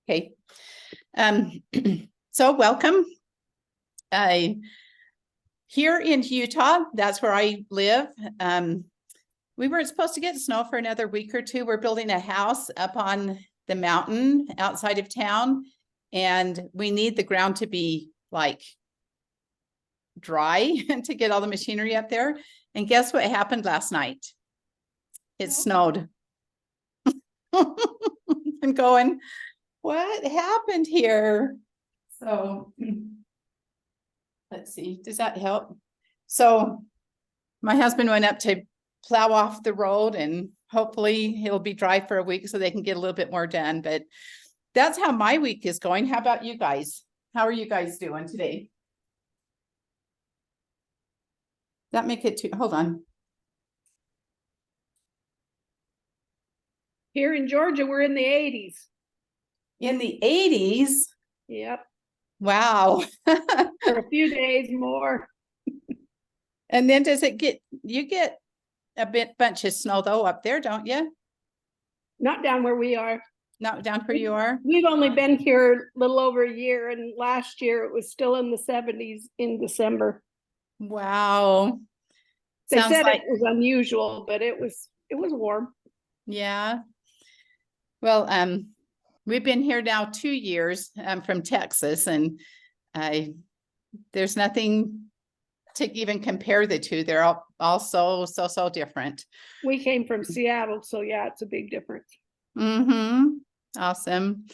Okay. So welcome. Here in Utah, that's where I live. We weren't supposed to get snow for another week or two. We're building a house up on the mountain outside of town, and we need the ground to be like dry to get all the machinery up there. And guess what happened last night? It snowed. I'm going, what happened here? So let's see, does that help? So my husband went up to plow off the road, and hopefully it'll be dry for a week so they can get a little bit more done. But that's how my week is going. How about you guys? How are you guys doing today? That make it too, hold on. Here in Georgia, we're in the 80s. In the 80s? Yep. Wow. For a few days more. And then does it get, you get a bunch of snow though up there, don't you? Not down where we are. Not down where you are? We've only been here a little over a year, and last year it was still in the 70s in December. Wow. They said it was unusual, but it was warm. Yeah. Well, we've been here now 2 years from Texas, and there's nothing to even compare the two. They're all so different. We came from Seattle, so yeah, it's a big difference. Awesome.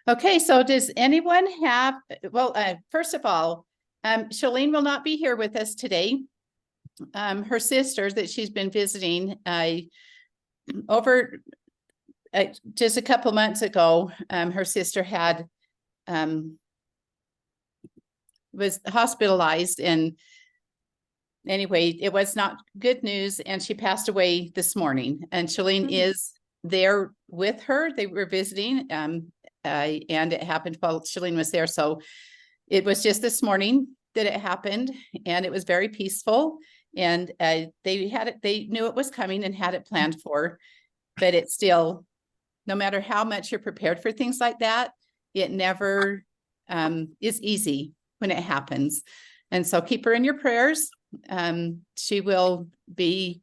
Okay, so does anyone have, well, first of all, Shaleen will not be here with us today. Her sister that she's been visiting over just a couple months ago, her sister had was hospitalized, and anyway, it was not good news, and she passed away this morning. And Shaleen is there with her. They were visiting, and it happened while Shaleen was there. So it was just this morning that it happened, and it was very peaceful. And they knew it was coming and had it planned for, but it's still, no matter how much you're prepared for things like that, it never is easy when it happens. And so keep her in your prayers. You will be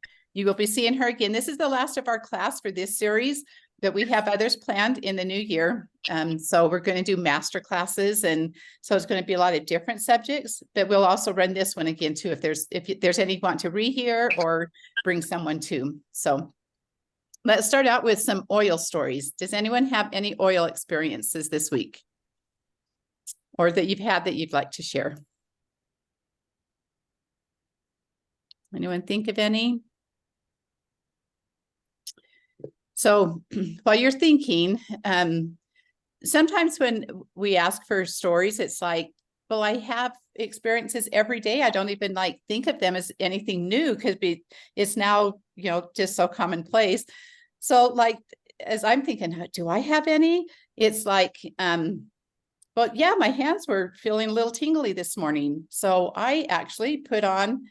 seeing her again. This is the last of our class for this series, but we have others planned in the new year. So we're going to do master classes, and so it's going to be a lot of different subjects, but we'll also run this one again too if there's any want to rehear or bring someone too. So let's start out with some oil stories. Does anyone have any oil experiences this week, or that you've had that you'd like to share? Anyone think of any? So while you're thinking, sometimes when we ask for stories, it's like, well, I have experiences every day. I don't even think of them as anything new, because it's now, just so commonplace. So as I'm thinking, do I have any? It's like, well, yeah, my hands were feeling a little tingly this morning. So I actually put on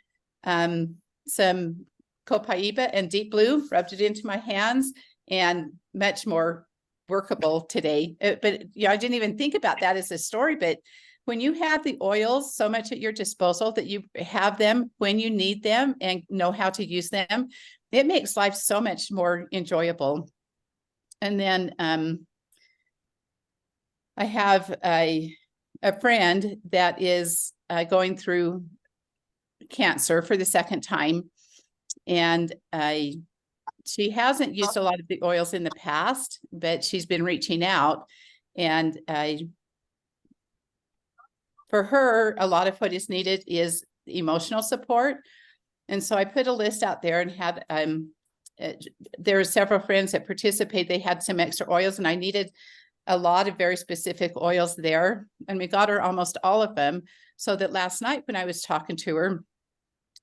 some Copaiba and Deep Blue, rubbed it into my hands, and much more workable today. But I didn't even think about that as a story. But when you have the oils so much at your disposal that you have them when you need them and know how to use them, it makes life so much more enjoyable. And then I have a friend that is going through cancer for the second time, and she hasn't used a lot of the oils in the past, but she's been reaching out, and for her, a lot of what is needed is emotional support. And so I put a list out there and had there are several friends that participate. They had some extra oils, and I needed a lot of very specific oils there, and we got her almost all of them, so that last night when I was talking to her,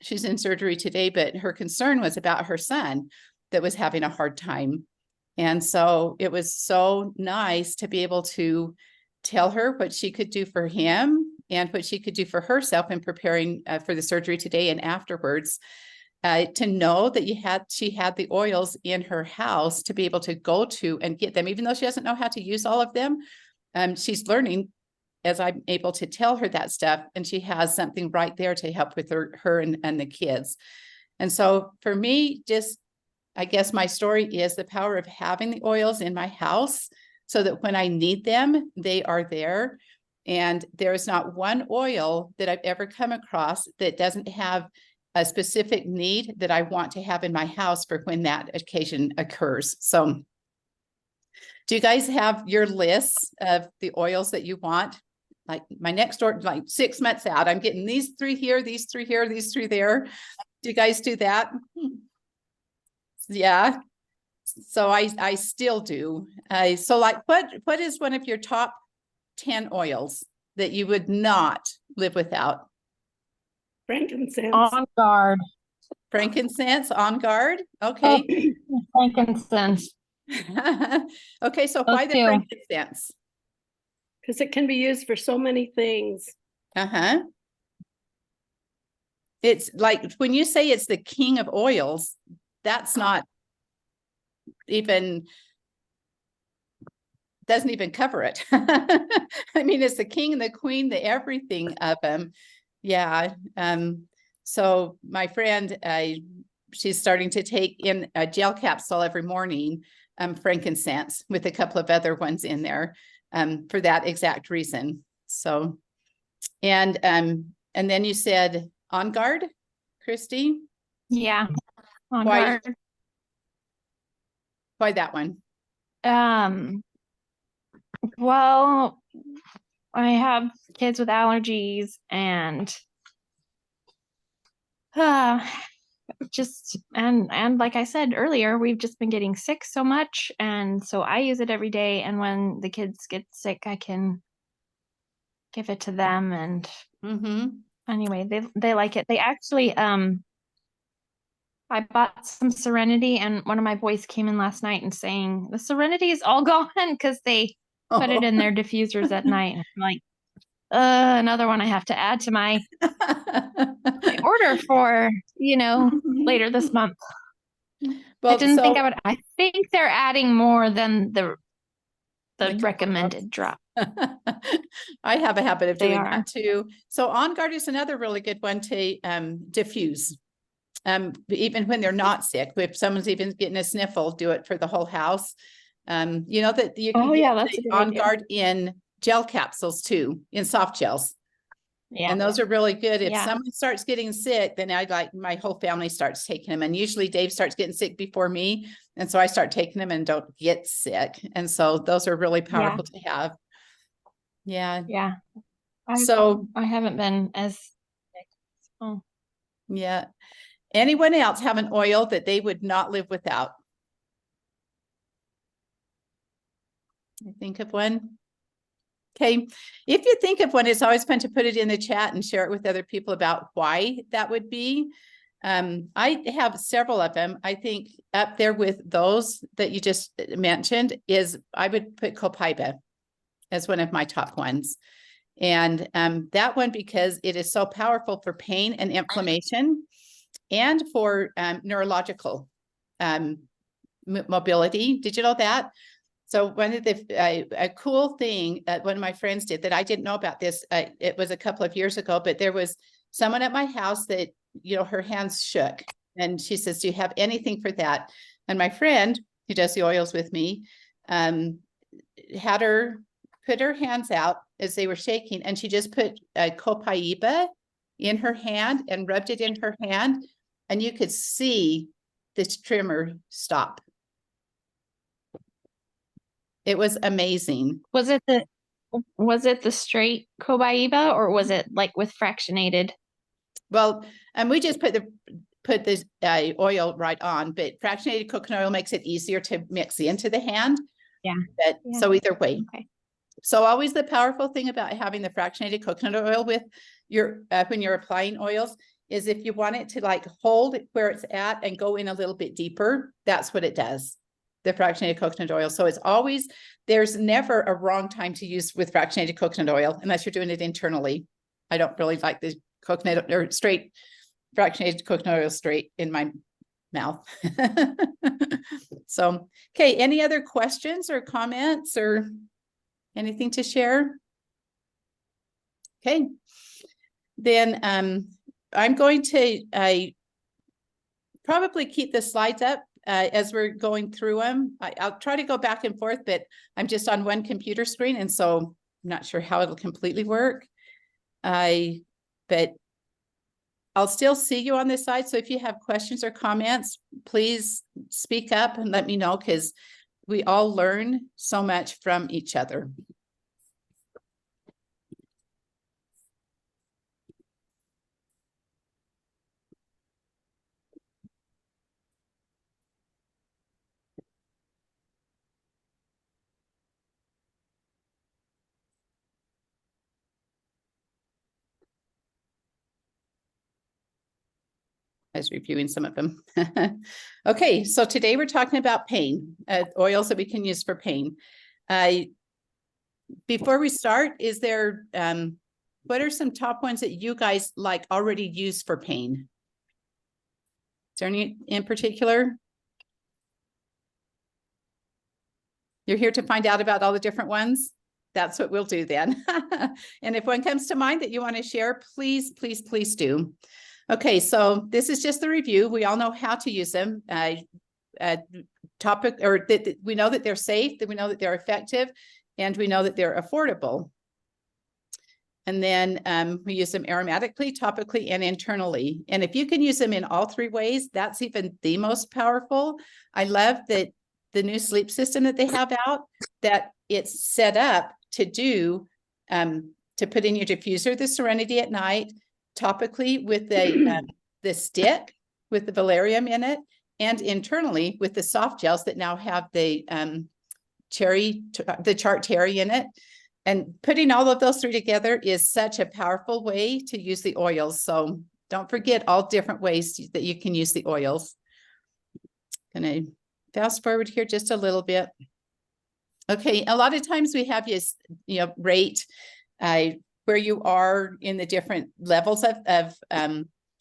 she's in surgery today, but her concern was about her son that was having a hard time. And so it was so nice to be able to tell her what she could do for him and what she could do for herself in preparing for the surgery today and afterwards, to know that she had the oils in her house to be able to go to and get them, even though she doesn't know how to use all of them. she's learning as I'm able to tell her that stuff, and she has something right there to help with her and the kids. And so for me, just, I guess my story is the power of having the oils in my house so that when I need them, they are there. And there is not one oil that I've ever come across that doesn't have a specific need that I want to have in my house for when that occasion occurs. So do you guys have your lists of the oils that you want? Like my next door, like 6 months out, I'm getting these 3 here, these 3 here, these 3 there. Do you guys do that? Yeah. So I still do. So like what is one of your top 10 oils that you would not live without? Frankincense. On guard. Frankincense, On Guard. Okay. Oh, frankincense. Okay, so Those why the two. frankincense? Because it can be used for so many things. Uh-huh. It's like when you say it's the king of oils, that's not even, doesn't even cover it. I mean, it's the king and the queen, the everything of them. Yeah. So my friend, she's starting to take in a gel capsule every morning, frankincense, with a couple of other ones in there, for that exact reason. So, and then you said On Guard, Christy? Yeah. On Why- guard. Why that one? Well, I have kids with allergies and just and like I said earlier, we've just been getting sick so much, and so I use it every day, and when the kids get sick, I can give it to them, and anyway, they like it. They actually I bought some Serenity, and one of my boys came in last night and saying the Serenity is all gone because they put it in their diffusers at night. And I'm like, another one I have to add to my order for, later this month. Well, I didn't think I would. I think they're adding more than the recommended drop. I have a habit of They doing are. that too. So On Guard is another really good one to diffuse. Even when they're not sick, if someone's even getting a sniffle, do it for the whole house. That you can get that's a good On idea. Guard in gel capsules too, in soft gels. Yeah. And those are really good. If Yeah. someone starts getting sick, then my whole family starts taking them. And usually Dave starts getting sick before me. And so I start taking them and don't get sick. And so those are really powerful to have. Yeah. Yeah. So I haven't been as sick. Oh. yeah. Anyone else have an oil that they would not live without? I think of one. Okay. If you think of one, it's always fun to put it in the chat and share it with other people about why that would be. I have several of them. I think up there with those that you just mentioned is I would put copaiba as one of my top ones. And that one, because it is so powerful for pain and inflammation and for neurological mobility. Did you know that? So one of the a cool thing that one of my friends did that I didn't know about this, it was a couple of years ago, but there was someone at my house that, her hands shook. And she says, do you have anything for that? And my friend who does the oils with me had her put her hands out as they were shaking, and she just put copaiba in her hand and rubbed it in her hand, and you could see this tremor stop. It was amazing. Was it the straight copaiba, or was it like with fractionated? Well, and we just put the oil right on, but fractionated coconut oil makes it easier to mix into the hand. Yeah. So either way. Okay. So always the powerful thing about having the fractionated coconut oil with your when you're applying oils is if you want it to like hold where it's at and go in a little bit deeper, that's what it does. The fractionated coconut oil. So it's always, there's never a wrong time to use with fractionated coconut oil unless you're doing it internally. I don't really like the coconut or straight fractionated coconut oil straight in my mouth. So, okay. Any other questions or comments or? Anything to share? Okay. Then I'm going to probably keep the slides up as we're going through them. I'll try to go back and forth, but I'm just on one computer screen, and so I'm not sure how it'll completely work. But I'll still see you on this side. So if you have questions or comments, please speak up and let me know, because we all learn so much from each other. I was reviewing some of them. Okay, so today we're talking about pain, oils that we can use for pain. Before we start, is there, what are some top ones that you guys like already use for pain? Is there any in particular? You're here to find out about all the different ones? That's what we'll do then. And if one comes to mind that you want to share, please, please, please do. Okay, so this is just the review. We all know how to use them. Topic, or that we know that they're safe, that we know that they're effective, and we know that they're affordable. And then we use them aromatically, topically, and internally. And if you can use them in all three ways, that's even the most powerful. I love that the new sleep system that they have out, that it's set up to do, to put in your diffuser, the Serenity at night, topically with the stick with the valerian in it, and internally with the soft gels that now have the chart terry in it. And putting all of those three together is such a powerful way to use the oils. So don't forget all different ways that you can use the oils. Gonna fast forward here just a little bit. Okay, a lot of times we have you know, rate where you are in the different levels of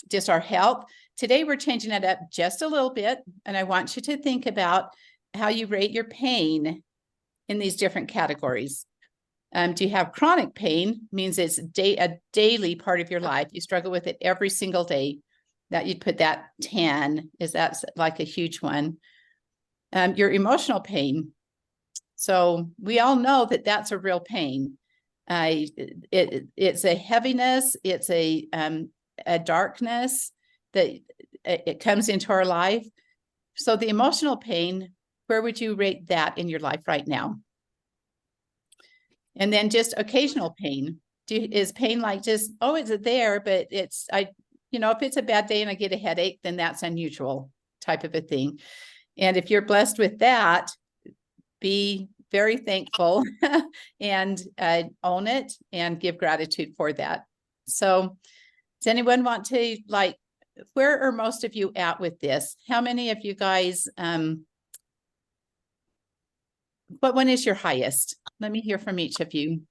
just our health. Today, we're changing it up just a little bit, and I want you to think about how you rate your pain in these different categories. Do you have chronic pain? Means it's a daily part of your life. You struggle with it every single day. That you'd put that 10, is that's like a huge one. Your emotional pain. So we all know that that's a real pain. It's a heaviness, it's a darkness that it comes into our life. So the emotional pain, where would you rate that in your life right now? And then just occasional pain. Is pain like just, oh, it's there, but it's, you know, if it's a bad day and I get a headache, then that's unusual type of a thing. And if you're blessed with that, be very thankful and own it and give gratitude for that. So does anyone want to, like, where are most of you at with this? How many of you guys, what one is your highest? Let me hear from each of you.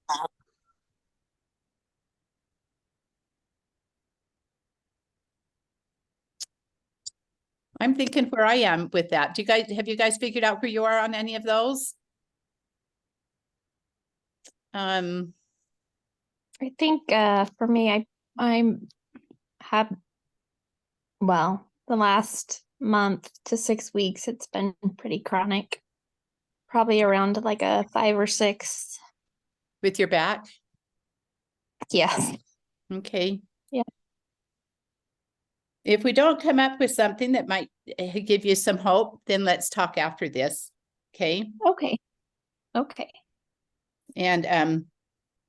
I'm thinking where I am with that. Have you guys figured out where you are on any of those? I think for me, I'm have, well, the last month to 6 weeks, it's been pretty chronic. Probably around like a 5 or 6. With your back? Yes. Okay. Yeah. If we don't come up with something that might give you some hope, then let's talk after this. Okay. Okay. Okay. And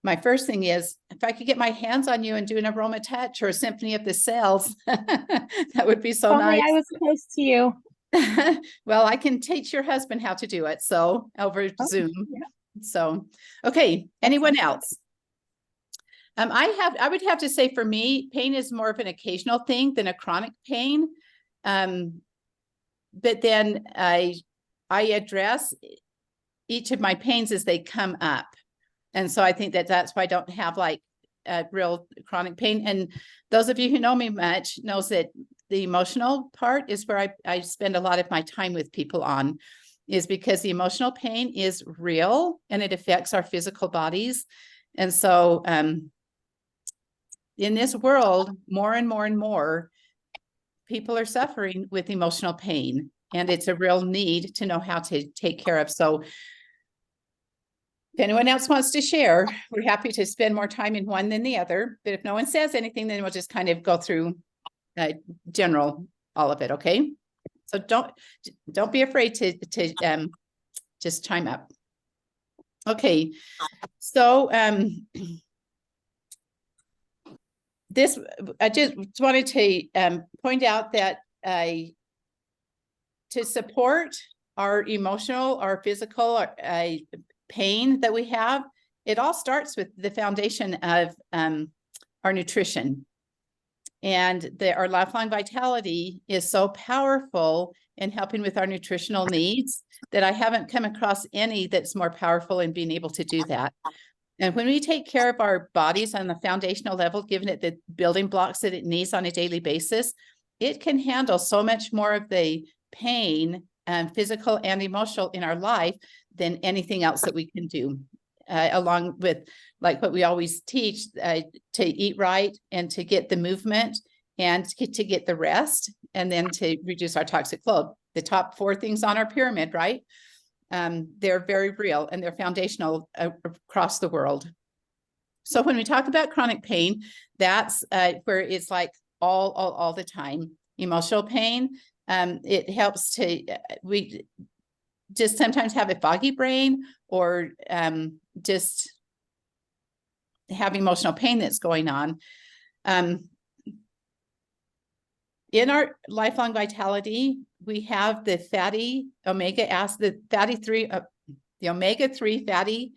my first thing is, if I could get my hands on you and do an aroma touch or a symphony of the cells, that would be so nice. I was close to you. Well, I can teach your husband how to do it. So over Zoom. Yeah. So, okay. Anyone else? I would have to say for me, pain is more of an occasional thing than a chronic pain. But then I address each of my pains as they come up. And so I think that's why I don't have like a real chronic pain. And those of you who know me much knows that the emotional part is where I spend a lot of my time with people on. is because the emotional pain is real and it affects our physical bodies. And so in this world, more and more and more people are suffering with emotional pain, and it's a real need to know how to take care of. So if anyone else wants to share, we're happy to spend more time in one than the other. But if no one says anything, then we'll just kind of go through general all of it. Okay. So don't be afraid to just chime up. Okay. So I just wanted to point out that to support our emotional, our physical pain that we have, it all starts with the foundation of our nutrition. And our lifelong vitality is so powerful in helping with our nutritional needs that I haven't come across any that's more powerful in being able to do that. And when we take care of our bodies on the foundational level, giving it the building blocks that it needs on a daily basis, it can handle so much more of the pain, physical and emotional in our life than anything else that we can do. Along with, like what we always teach, to eat right and to get the movement and to get the rest, and then to reduce our toxic load. The top 4 things on our pyramid, right? They're very real and they're foundational across the world. So when we talk about chronic pain, that's where it's like all the time. Emotional pain, it helps to, we just sometimes have a foggy brain, or just have emotional pain that's going on. In our lifelong vitality, we have the fatty omega acid, the omega-3 fatty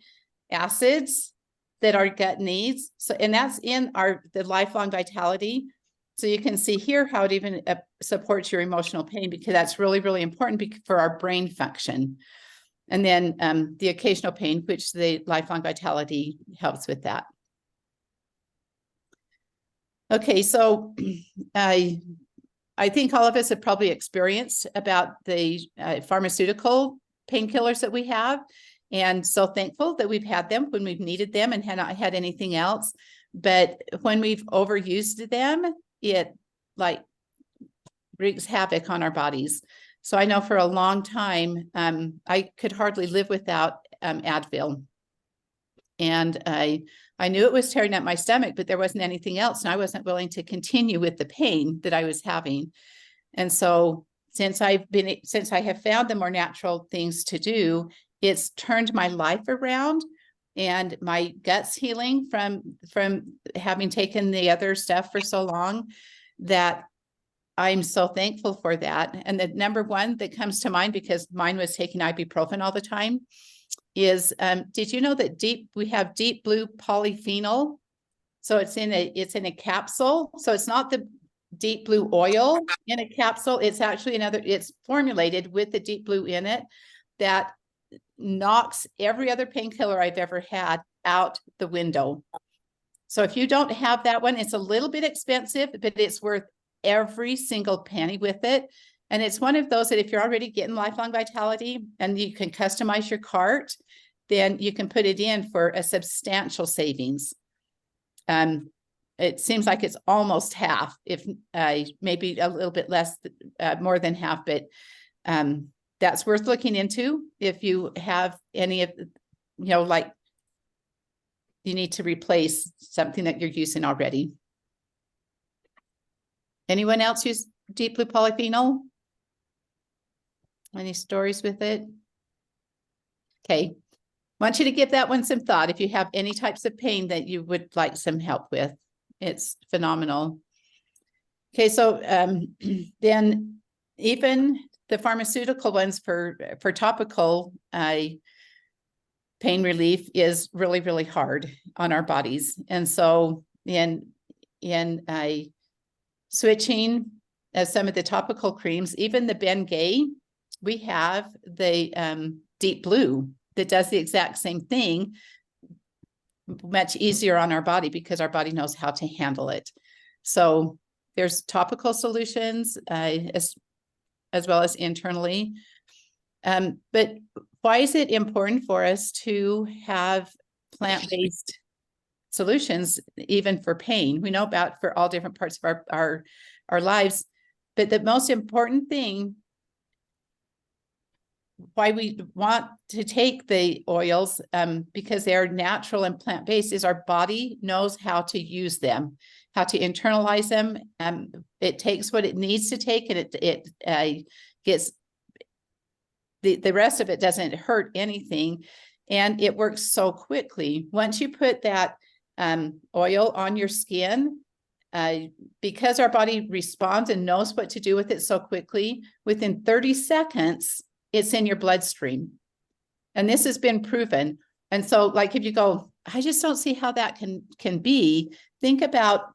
acids that our gut needs. So, and that's in the lifelong vitality. So you can see here how it even supports your emotional pain, because that's really, really important for our brain function. And then the occasional pain, which the lifelong vitality helps with that. Okay, so I think all of us have probably experienced about the pharmaceutical painkillers that we have, and so thankful that we've had them when we've needed them and had not had anything else. But when we've overused them, it like wreaks havoc on our bodies. So I know for a long time, I could hardly live without Advil. And I knew it was tearing up my stomach, but there wasn't anything else. And I wasn't willing to continue with the pain that I was having. And so since I have found the more natural things to do, it's turned my life around, and my gut's healing from having taken the other stuff for so long, that I'm so thankful for that. And the number one that comes to mind, because mine was taking ibuprofen all the time, is did you know that we have deep blue polyphenol? So it's in a capsule. So it's not the deep blue oil in a capsule. It's actually it's formulated with the deep blue in it, that knocks every other painkiller I've ever had out the window. So if you don't have that one, it's a little bit expensive, but it's worth every single penny with it. And it's one of those that if you're already getting lifelong vitality and you can customize your cart, then you can put it in for a substantial savings. It seems like it's almost half, if maybe a little bit less, more than half, but that's worth looking into if you have any of, like you need to replace something that you're using already. Anyone else use deep blue polyphenol? Any stories with it? Okay. Want you to give that one some thought if you have any types of pain that you would like some help with. It's phenomenal. Okay, so then even the pharmaceutical ones for topical pain relief is really, really hard on our bodies. And so in switching some of the topical creams, even the Bengay, we have the deep blue that does the exact same thing, much easier on our body because our body knows how to handle it. So there's topical solutions as well as internally. But why is it important for us to have plant-based solutions, even for pain? We know about for all different parts of our lives, but the most important thing why we want to take the oils, because they're natural and plant-based, is our body knows how to use them, how to internalize them. It takes what it needs to take, and it gets the rest of it doesn't hurt anything, and it works so quickly. Once you put that oil on your skin, because our body responds and knows what to do with it so quickly, within 30 seconds, it's in your bloodstream. And this has been proven. And so, like, if you go, I just don't see how that can be, think about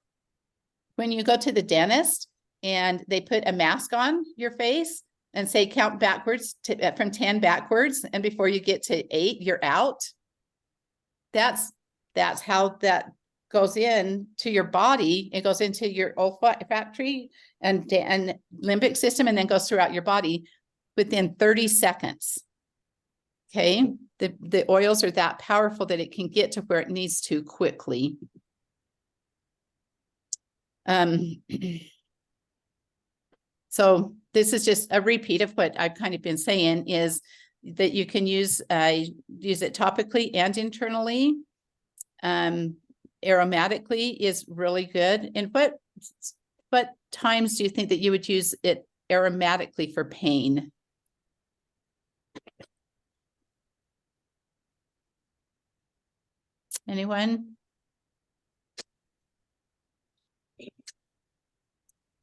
when you go to the dentist and they put a mask on your face and say, count backwards from 10 backwards. And before you get to 8, you're out. That's how that goes in to your body. It goes into your olfactory and limbic system, and then goes throughout your body within 30 seconds. Okay. The oils are that powerful that it can get to where it needs to quickly. So this is just a repeat of what I've kind of been saying, is that you can use it topically and internally. Aromatically is really good. And what times do you think that you would use it aromatically for pain? Anyone?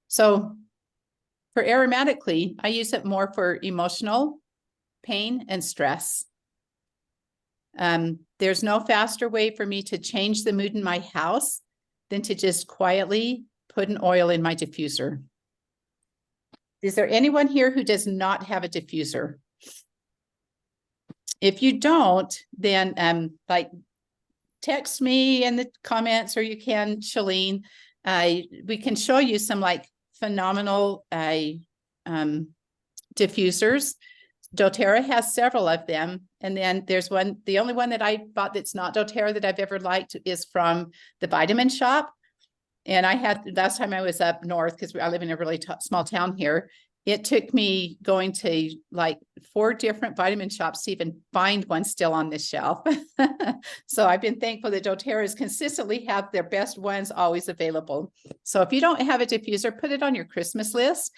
So for aromatically, I use it more for emotional pain and stress. There's no faster way for me to change the mood in my house than to just quietly put an oil in my diffuser. Is there anyone here who does not have a diffuser? If you don't, then like text me in the comments, or you can, Shaleen. We can show you some like phenomenal diffusers. doTERRA has several of them. And then there's one, the only one that I bought that's not doTERRA that I've ever liked is from the Vitamin Shop. And I had, last time I was up north, because I live in a really small town here, it took me going to like 4 different vitamin shops to even find one still on this shelf. So I've been thankful that doTERRA's consistently have their best ones always available. So if you don't have a diffuser, put it on your Christmas list.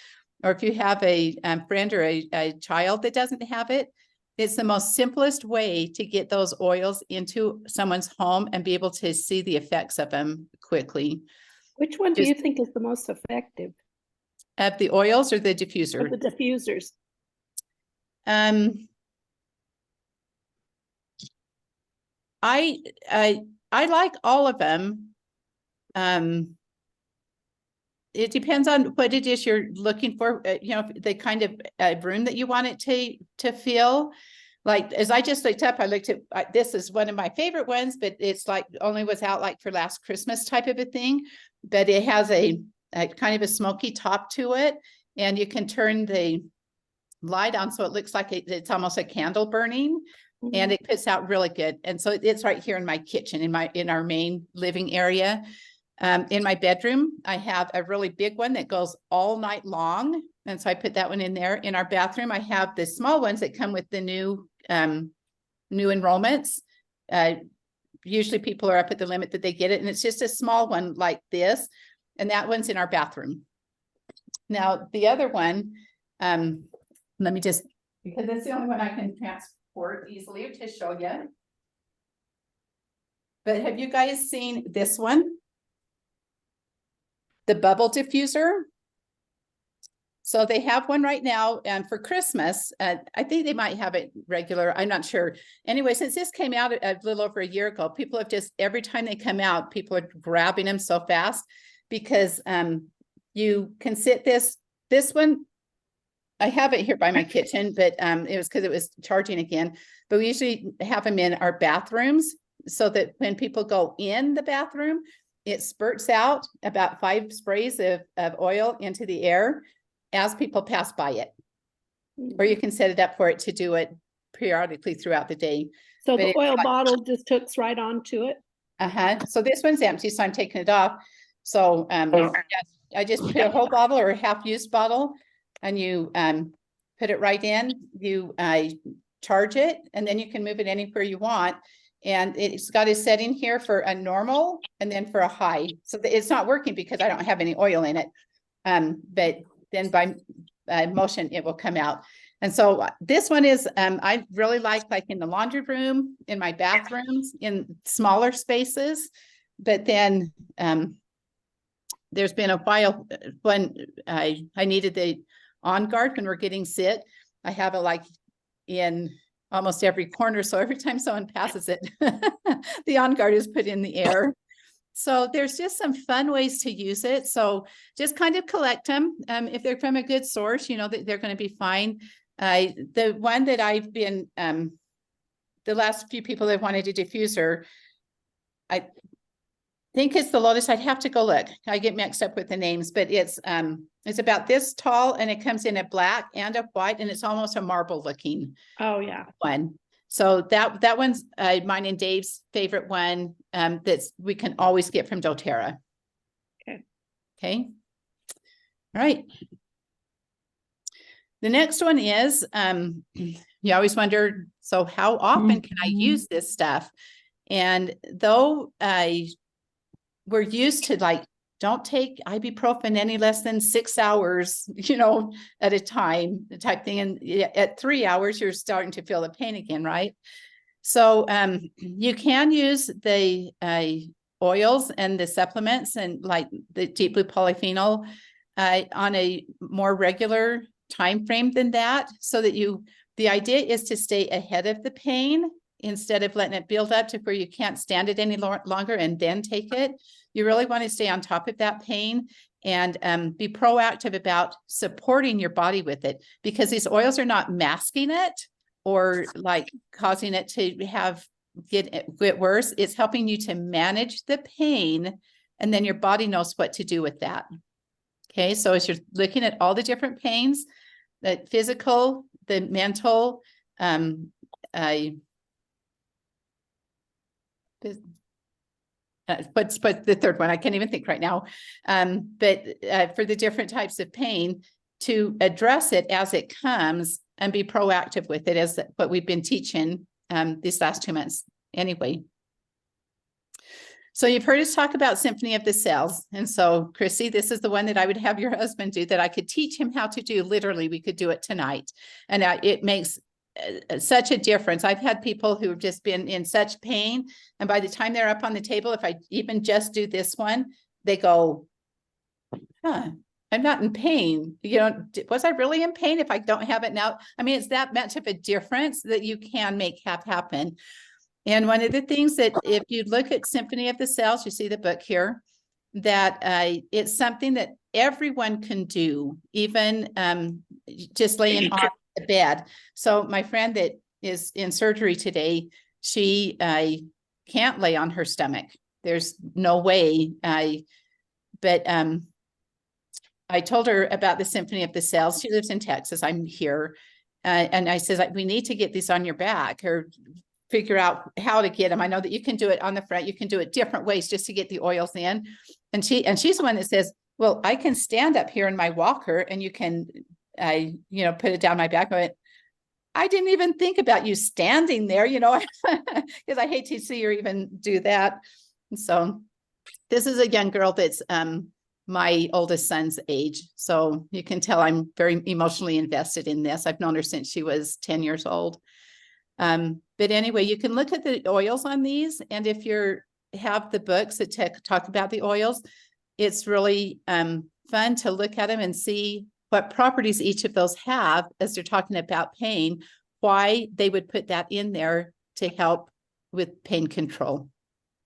Or if you have a friend or a child that doesn't have it, it's the most simplest way to get those oils into someone's home and be able to see the effects of them quickly. Which one do you think is the most effective? Of the oils or the diffuser? Of the diffusers. I like all of them. It depends on what it is you're looking for, you know, the kind of room that you want it to feel. Like, as I just looked up, I looked at, this is one of my favorite ones, but it's like only was out like for last Christmas type of a thing, but it has a kind of a smoky top to it, and you can turn the light on so it looks like it's almost a candle burning. Mm-hmm. And it puts out really good. And so it's right here in my kitchen, in our main living area. In my bedroom, I have a really big one that goes all night long. And so I put that one in there. In our bathroom, I have the small ones that come with the new enrollments. Usually people are up at the limit that they get it. And it's just a small one like this. And that one's in our bathroom. Now, the other one, let me just, because it's the only one I can transport easily to show you. But have you guys seen this one? The bubble diffuser. So they have one right now, and for Christmas, I think they might have it regular. I'm not sure. Anyway, since this came out a little over a year ago, people have just, every time they come out, people are grabbing them so fast, because you can sit this one. I have it here by my kitchen, but it was because it was charging again. But we usually have them in our bathrooms so that when people go in the bathroom, it spurts out about 5 sprays of oil into the air as people pass by it. or you can set it up for it to do it periodically throughout the day. So but the it's oil like- bottle just hooks right onto it. So this one's empty, so I'm taking it off. So yeah, I just put a whole bottle or a half-used bottle, and you put it right in. You charge it, and then you can move it anywhere you want. And it's got a setting here for a normal and then for a high. So it's not working because I don't have any oil in it. But then by motion, it will come out. And so this one is, I really like in the laundry room, in my bathrooms, in smaller spaces. But then there's been a while when I needed the on guard when we're getting sick. I have it like in almost every corner. So every time someone passes it, the on guard is put in the air. So there's just some fun ways to use it. So just kind of collect them. If they're from a good source, you know, they're going to be fine. The one that I've been, the last few people that wanted a diffuser, I think it's the Lotus. I'd have to go look. I get mixed up with the names, but it's about this tall, and it comes in a black and a white, and it's almost a marble looking Oh, yeah. one. So that one's mine and Dave's favorite one, that's we can always get from doTERRA. Okay. All right. The next one is, you always wonder, so how often can I use this stuff? And though we're used to don't take ibuprofen any less than 6 hours, you know, at a time type thing. And at 3 hours, you're starting to feel the pain again, right? So you can use the oils and the supplements and like the deep blue polyphenol on a more regular time frame than that, so that the idea is to stay ahead of the pain instead of letting it build up to where you can't stand it any longer and then take it. You really want to stay on top of that pain and be proactive about supporting your body with it, because these oils are not masking it or like causing it to get worse. It's helping you to manage the pain, and then your body knows what to do with that. Okay, so as you're looking at all the different pains, the physical, the mental, what's the third one? I can't even think right now. But for the different types of pain, to address it as it comes and be proactive with it, as what we've been teaching these last 2 months anyway. So you've heard us talk about Symphony of the Cells. And so, Chrissy, this is the one that I would have your husband do, that I could teach him how to do. Literally, we could do it tonight. And it makes such a difference. I've had people who have just been in such pain, and by the time they're up on the table, if I even just do this one, they go, huh, I'm not in pain. You know, was I really in pain if I don't have it now? I mean, it's that much of a difference that you can make happen. And one of the things that, if you look at Symphony of the Cells, you see the book here, that it's something that everyone can do, even just laying on the bed. So my friend that is in surgery today, she can't lay on her stomach. There's no way. But I told her about the Symphony of the Cells. She lives in Texas. I'm here. And I says, we need to get these on your back, or figure out how to get them. I know that you can do it on the front. You can do it different ways just to get the oils in. And she's the one that says, well, I can stand up here in my walker and you can, you know, put it down my back. I didn't even think about you standing there, you know, because I hate to see her even do that. And so this is a young girl that's my oldest son's age. So you can tell I'm very emotionally invested in this. I've known her since she was 10 years old. But anyway, you can look at the oils on these. And if you have the books that talk about the oils, it's really fun to look at them and see what properties each of those have as they're talking about pain, why they would put that in there to help with pain control.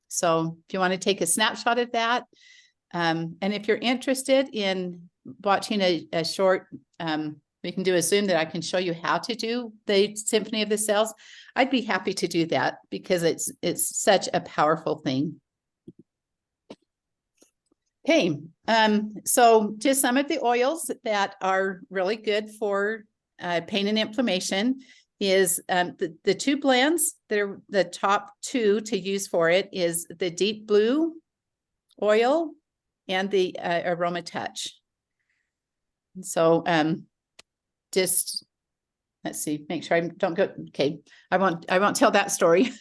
So if you want to take a snapshot of that, and if you're interested in watching a short, we can do a Zoom that I can show you how to do the Symphony of the Cells. I'd be happy to do that, because it's such a powerful thing. Okay, so just some of the oils that are really good for pain and inflammation is the two blends that are the top two to use for it is the Deep Blue oil and the Aroma Touch. So just let's see, make sure I don't go. Okay, I won't tell that story.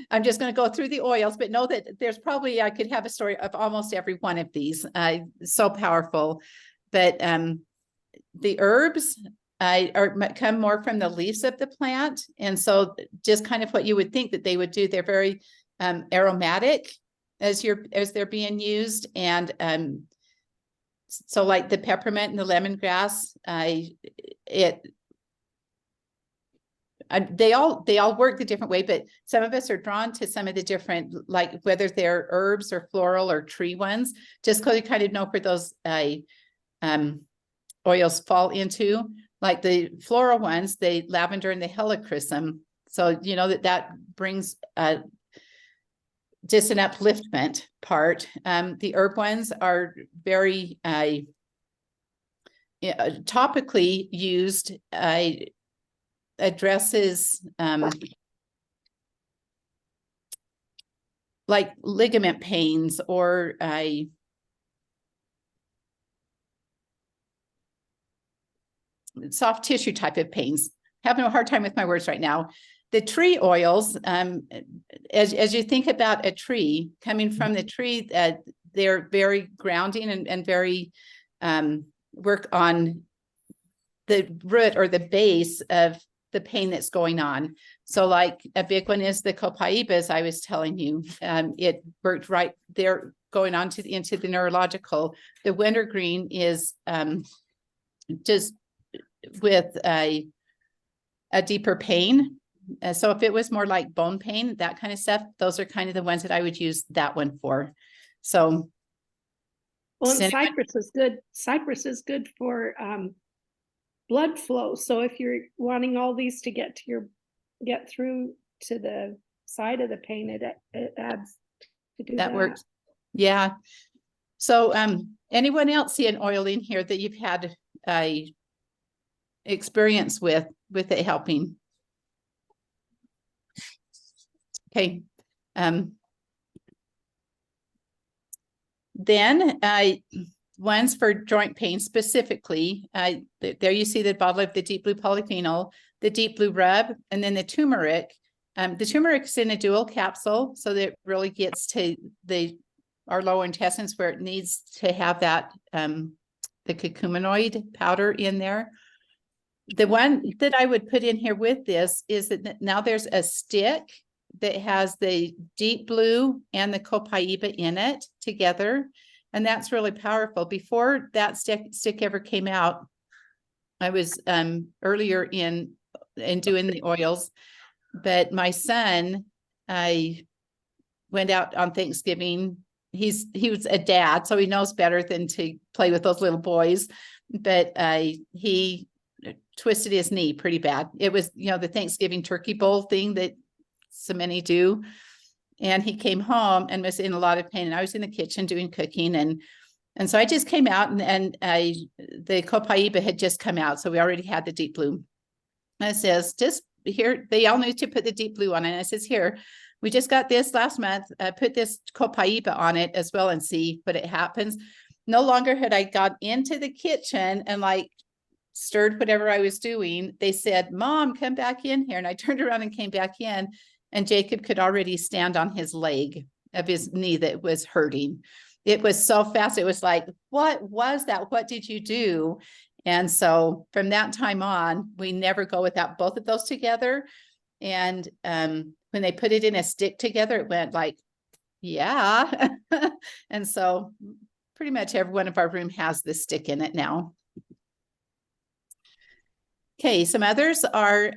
I'm just going to go through the oils, but know that there's probably I could have a story of almost every one of these. So powerful, but the herbs come more from the leaves of the plant, and so just kind of what you would think that they would do. They're very aromatic as they're being used, and so like the peppermint and the lemongrass, they all work a different way, but some of us are drawn to some of the different, like whether they're herbs or floral or tree ones, just because you kind of know where those oils fall into. Like the floral ones, the lavender and the helichrysum. So you know that brings just an upliftment part. The herb ones are very topically used. Addresses like ligament pains or soft tissue type of pains. Having a hard time with my words right now. The tree oils, as you think about a tree coming from the tree, they're very grounding and very work on the root or the base of the pain that's going on. So like a big one is the copaiba, I was telling you, it worked right there going on into the neurological. The wintergreen is just with a deeper pain. So if it was more like bone pain, that kind of stuff, those are kind of the ones that I would use that one for. So well, cypress is good. Cypress is good for blood flow. So if you're wanting all these to get through to the side of the pain, it adds to do that. Works. Yeah. So anyone else see an oil in here that you've had a experience with it helping? Okay. Then ones for joint pain specifically, there you see the bottle of the Deep Blue polyphenol, the Deep Blue rub, and then the turmeric. The turmeric is in a dual capsule, so that it really gets to our lower intestines where it needs to have that the curcuminoid powder in there. The one that I would put in here with this is that now there's a stick that has the Deep Blue and the copaiba in it together. And that's really powerful. Before that stick ever came out, I was earlier in doing the oils, but my son, I went out on Thanksgiving. He was a dad, so he knows better than to play with those little boys. But he twisted his knee pretty bad. It was, the Thanksgiving turkey bowl thing that so many do. And he came home and was in a lot of pain. And I was in the kitchen doing cooking. And so I just came out and the copaiba had just come out. So we already had the Deep Blue. And it says, just here, they all need to put the Deep Blue on it. And it says, here, we just got this last month, put this copaiba on it as well and see what it happens. No longer had I got into the kitchen and stirred whatever I was doing. They said, Mom, come back in here. And I turned around and came back in. And Jacob could already stand on his leg of his knee that was hurting. It was so fast. It was like, what was that? What did you do? And so from that time on, we never go without both of those together. And when they put it in a stick together, it went like, yeah. And so pretty much every one of our room has this stick in it now. Okay, some others are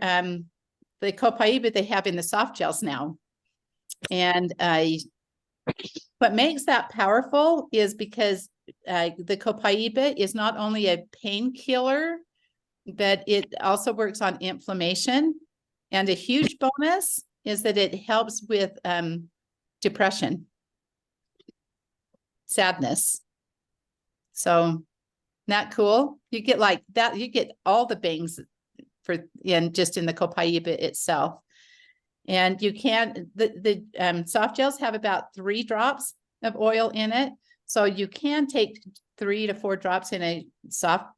the copaiba they have in the soft gels now. And what makes that powerful is because the copaiba is not only a painkiller, but it also works on inflammation. And a huge bonus is that it helps with depression, sadness. So that cool? You get like that, you get all the bangs in the copaiba itself. And you can, the soft gels have about 3 drops of oil in it. So you can take 3 to 4 drops in a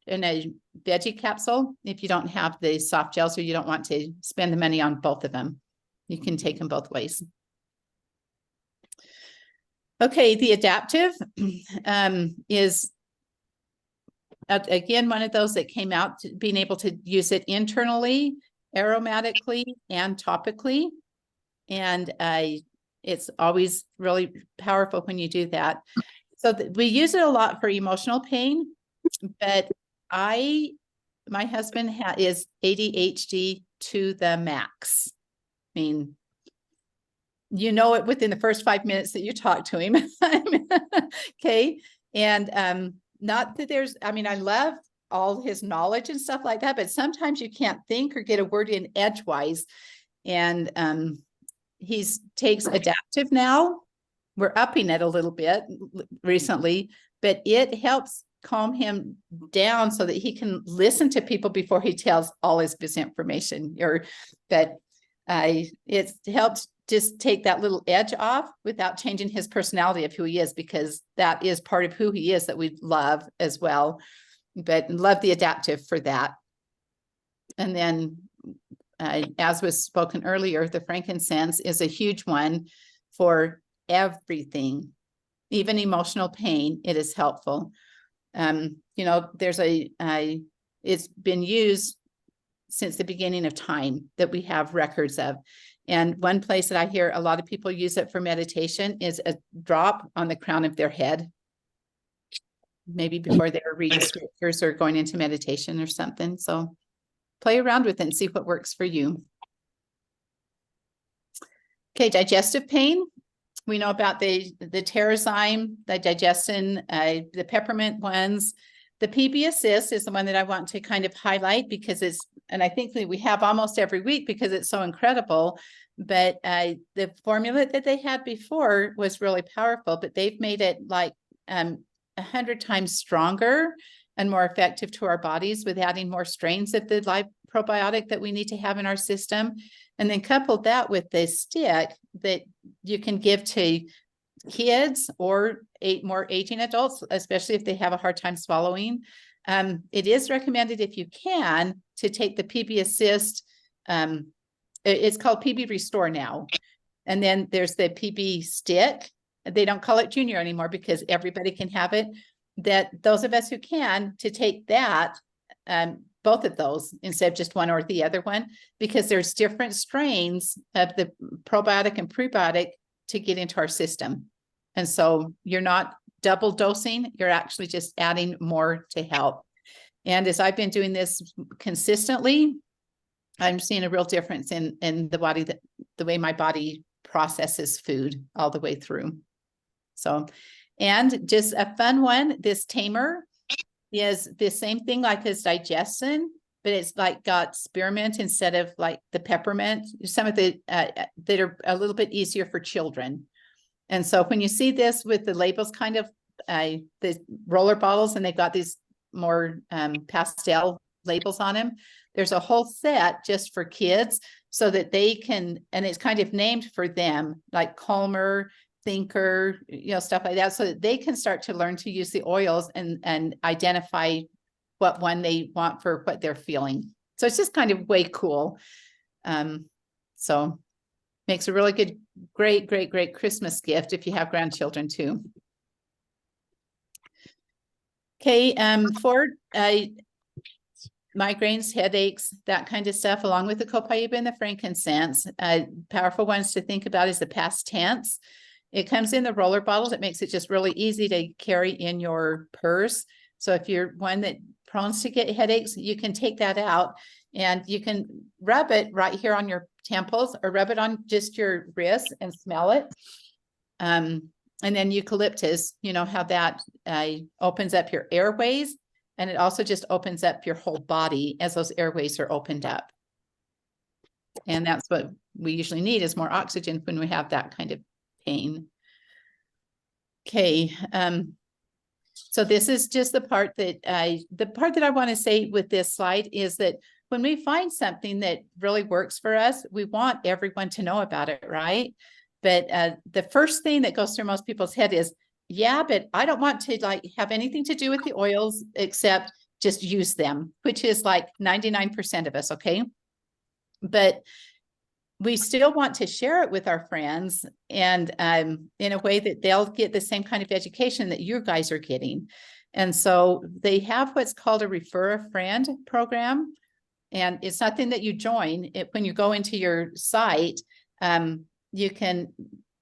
veggie capsule. If you don't have the soft gels or you don't want to spend the money on both of them, you can take them both ways. Okay, the adaptive is again one of those that came out, being able to use it internally, aromatically, and topically. And it's always really powerful when you do that. So we use it a lot for emotional pain, but my husband is ADHD to the max. I mean, you know it within the first 5 minutes that you talk to him. Okay. And not that I love all his knowledge and stuff like that, but sometimes you can't think or get a word in edgewise. And he takes adaptive now. We're upping it a little bit recently, but it helps calm him down so that he can listen to people before he tells all his misinformation. It's helped just take that little edge off without changing his personality of who he is, because that is part of who he is that we love as well. But love the adaptive for that. And then as was spoken earlier, the frankincense is a huge one for everything, even emotional pain. It is helpful. There's it's been used since the beginning of time that we have records of. And one place that I hear a lot of people use it for meditation is a drop on the crown of their head, maybe before they're reading scriptures or going into meditation or something. So play around with it and see what works for you. Okay, digestive pain. We know about the Terrazyme, the digestin, the peppermint ones. The PB Assist is the one that I want to kind of highlight because and I think that we have almost every week because it's so incredible. But the formula that they had before was really powerful, but they've made it like 100 times stronger and more effective to our bodies with adding more strains of the live probiotic that we need to have in our system. And then couple that with the stick that you can give to kids or more aging adults, especially if they have a hard time swallowing. It is recommended, if you can, to take the PB Assist. It's called PB Restore now. And then there's the PB Stick. They don't call it Junior anymore because everybody can have it. That those of us who can, to take that, both of those instead of just one or the other one, because there's different strains of the probiotic and prebiotic to get into our system. And so you're not double dosing, you're actually just adding more to help. And as I've been doing this consistently, I'm seeing a real difference in the body, the way my body processes food all the way through. So, and just a fun one, this tamer is the same thing like as digestin, but it's like got spearmint instead of like the peppermint, some of the that are a little bit easier for children. And so when you see this with the labels, kind of the roller bottles, and they've got these more pastel labels on them, there's a whole set just for kids so that they can, and it's kind of named for them, like Calmer, Thinker, stuff like that, so that they can start to learn to use the oils and identify what one they want for what they're feeling. So it's just kind of way cool. So makes a really good, great Christmas gift if you have grandchildren too. Okay, for migraines, headaches, that kind of stuff, along with the copaiba and the frankincense, powerful ones to think about is the past tense. It comes in the roller bottles. It makes it just really easy to carry in your purse. So if you're one that prone to get headaches, you can take that out and you can rub it right here on your temples or rub it on just your wrist and smell it. And then eucalyptus, how that opens up your airways, and it also just opens up your whole body as those airways are opened up. And that's what we usually need, is more oxygen when we have that kind of pain. Okay. So this is just the part that I want to say with this slide is that when we find something that really works for us, we want everyone to know about it, right? But the first thing that goes through most people's head is, yeah, but I don't want to like have anything to do with the oils except just use them, which is like 99% of us, okay? But we still want to share it with our friends and in a way that they'll get the same kind of education that you guys are getting. And so they have what's called a refer a friend program. And it's something that you join when you go into your site. You can,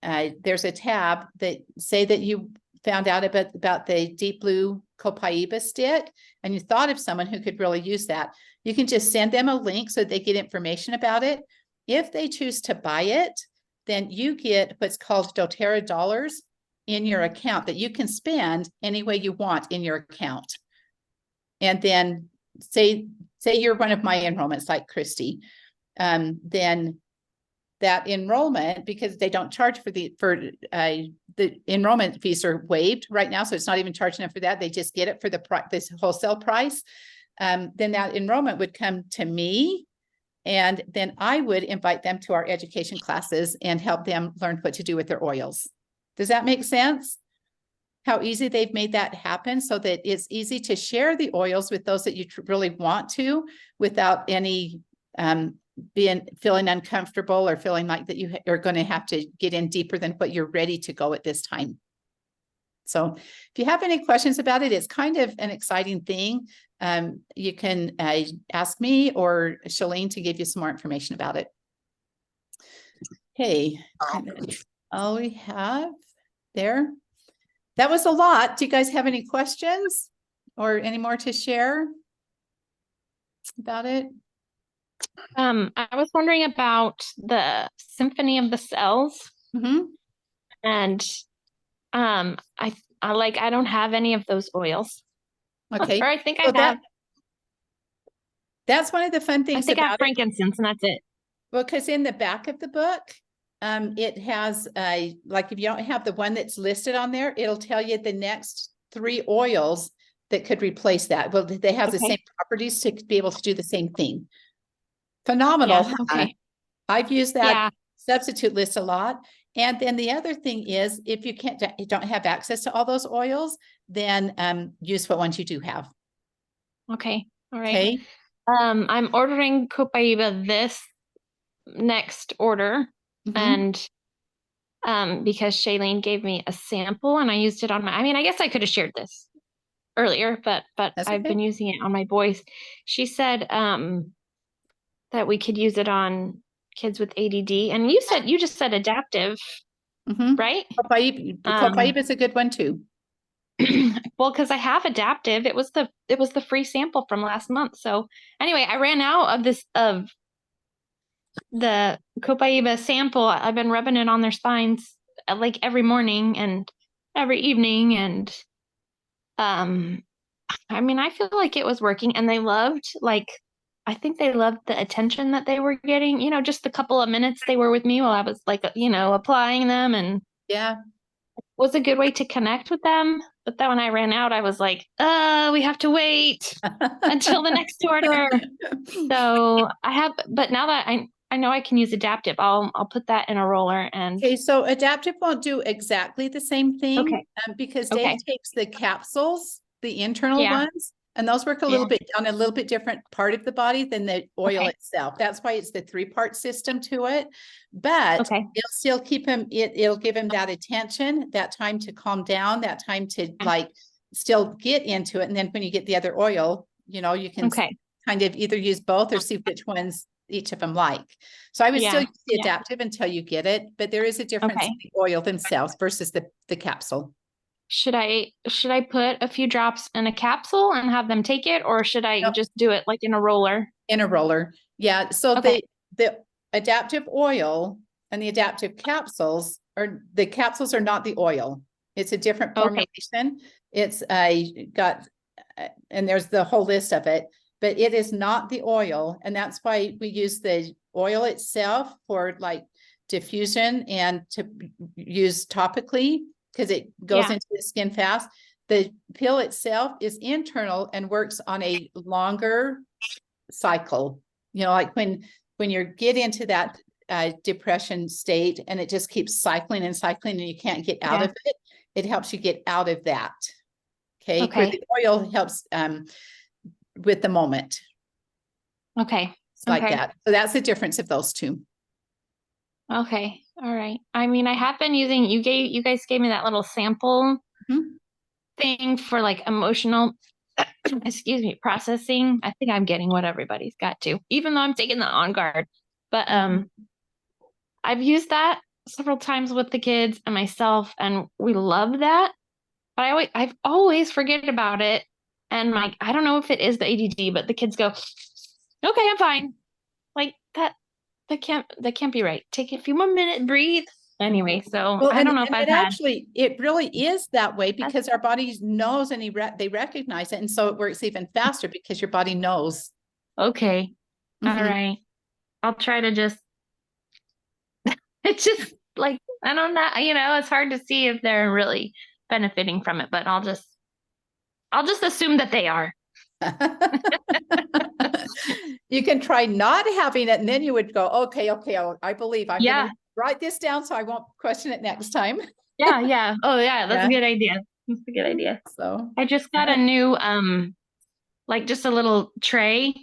there's a tab that say that you found out about the deep blue copaiba stick and you thought of someone who could really use that. You can just send them a link so they get information about it. If they choose to buy it, then you get what's called doTERRA dollars in your account that you can spend any way you want in your account. And then say you're one of my enrollments like Christy, then that enrollment, because they don't charge for the enrollment fees are waived right now. So it's not even charging them for that. They just get it for this wholesale price. Then that enrollment would come to me. And then I would invite them to our education classes and help them learn what to do with their oils. Does that make sense? How easy they've made that happen so that it's easy to share the oils with those that you really want to without any feeling uncomfortable or feeling like that you are going to have to get in deeper than what you're ready to go at this time. So if you have any questions about it, it's kind of an exciting thing. You can ask me or Shaleen to give you some more information about it. Hey, all we have there. That was a lot. Do you guys have any questions or any more to share about it? I was wondering about the Symphony of the Cells. Mm-hmm. And I don't have any of those oils. Okay. Or I think I have. That's one of the fun things. I think I have frankincense and that's it. Well, because in the back of the book, it has like if you don't have the one that's listed on there, it'll tell you the next 3 oils that could replace that. Well, they have the same properties to be able to do the same thing. Phenomenal. Yeah, okay. I've used that substitute list a lot. And then the other thing is, if you don't have access to all those oils, then use what ones you do have. Okay. All right. Okay. I'm ordering copaiba this next order. And because Shaleen gave me a sample and I used it on I guess I could have shared this earlier, but I've been using it on my boys. She said that we could use it on kids with ADD. And you just said adaptive, right? Copaiba is a good one too. Well, because I have adaptive. It was the free sample from last month. So anyway, I ran out of the copaiba sample. I've been rubbing it on their spines like every morning and every evening. And I feel like it was working and I think they loved the attention that they were getting, just the couple of minutes they were with me while I was applying them, and it was a good way to connect with them. But then when I ran out, I was like, we have to wait until the next order. So but now that I know I can use adaptive, I'll put that in a roller. And okay, so adaptive won't do exactly the same thing because Dave takes the capsules, the internal ones, and those work a little bit on a little bit different part of the body than the oil itself. That's why it's the 3-part system to it. But it'll still keep him, it'll give him that attention, that time to calm down, that time to still get into it. And then when you get the other oil, you can kind of either use both or see which ones each of them like. So I would still use the adaptive until you get it, but there is a difference in the oil themselves versus the capsule. Should I put a few drops in a capsule and have them take it, or should I just do it like in a roller? In a roller. Yeah. So the adaptive oil and the adaptive capsules are not the oil. It's a different formulation. It's got, and there's the whole list of it, but it is not the oil. And that's why we use the oil itself for diffusion and to use topically, because it goes into the skin fast. The pill itself is internal and works on a longer cycle. You know, like when you get into that depression state and it just keeps cycling and cycling and you can't get out of it, it helps you get out of that. Okay. Where the oil helps with the moment. Okay. It's like that. So that's the difference of those two. Okay. All right. I mean, I have been using, you guys gave me that little sample thing for like emotional, excuse me, processing. I think I'm getting what everybody's got to, even though I'm taking the On Guard. But I've used that several times with the kids and myself, and we love that. But I've always forget about it. And like, I don't know if it is the ADD, but the kids go, okay, I'm fine. Like that can't be right. Take a few more minutes, breathe. Anyway, so well, I don't know if I've had. Actually, it really is that way because our body knows and they recognize it. And so it works even faster because your body knows. Okay. All right. I'll try to just, it's just like, I don't know, you know, it's hard to see if they're really benefiting from it, but I'll just assume that they are. You can try not having it and then you would go, okay, I believe I'm going to write this down so I won't question it next time. Yeah. Oh yeah, that's a good idea. That's a good idea. So I just got a new, like just a little tray,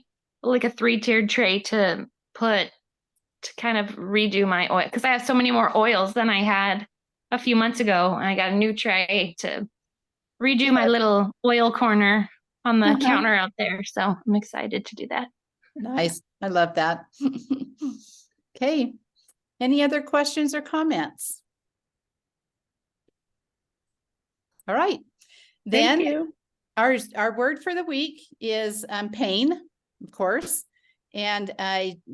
like a 3-tiered tray to kind of redo my oil. Cause I have so many more oils than I had a few months ago. And I got a new tray to redo my little oil corner on the counter out there. So I'm excited to do that. Nice. I love that. Okay. Any other questions or comments? All right. Then our word for the week is pain, of course. And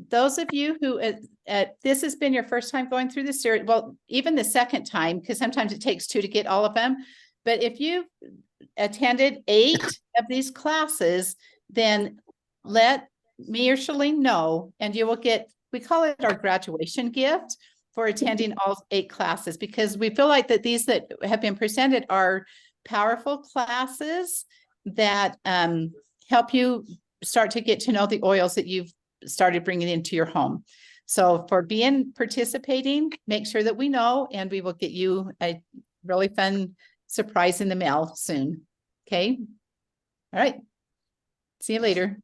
those of you who this has been your first time going through this series, well, even the second time, because sometimes it takes 2 to get all of them. But if you've attended 8 of these classes, then let me or Shaleen know, and you will get, we call it our graduation gift for attending all 8 classes, because we feel like that these that have been presented are powerful classes that help you start to get to know the oils that you've started bringing into your home. So for participating, make sure that we know, and we will get you a really fun surprise in the mail soon. Okay. All right. See you later.